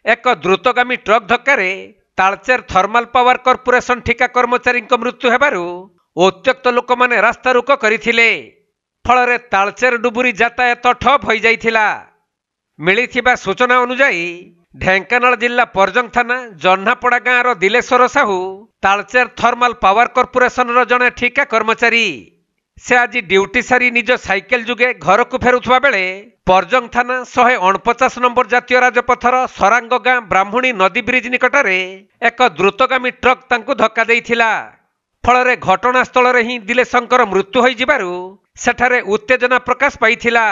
एक द्रुतगामी ट्रक धक्कारे तालचेर थर्माल पावर कॉर्पोरेशन ठिका कर्मचारी मृत्यु हेबारु उत्त्यक्त लोक माने रास्ता रुक करथिले। फल तालचेर डुबुरी यातायात ठप हो जाइथिला। मिलिथिबा सूचना अनुसार ढेंकानाल जिला परजंग थाना जह्नापड़ा गाँव Dileshwar Sahu Talcher thermal power corporation जड़े ठिका कर्मचारी। से आज ड्यूटी सारी निज साइकेल जुगे घर को फेरुवा बेले परजंग थाना 149 नंबर जातीय राजपथर सरांग गाँ ब्राह्मणी नदी ब्रिज निकटर एक द्रुतगामी ट्रक तांकु धक्का देइथिला। फल घटनास्थल ही दिलेशंकर मृत्यु हो जिबारु सेठारे उत्तेजना प्रकाश पाइथिला।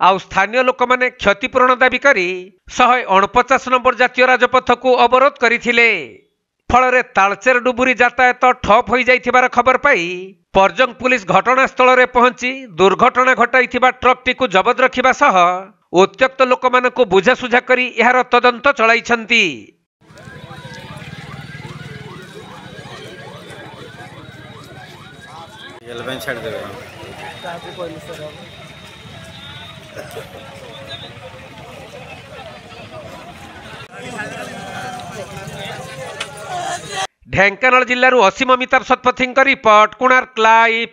आउ स्थानीय लोक माने क्षतिपूरण दाबी करी 149 नंबर जातीय राजपथ को अवरोध करथिले। फल तालचेर डुबुरी यातायात ठप हो जाइथिबार खबर पाई परजंग पुलिस घटनास्थल में पहुंची दुर्घटना घटाइथिबा ट्रक टी को जबत रखिबा सह उत्त्यक्त लोक मानकु बुझासुझा करी एहार तदंत चलाइछंती। ढेंकानाल जिल्लारू असीम अमिताभ शतपथी रिपोर्ट, कोणार्क लाइव।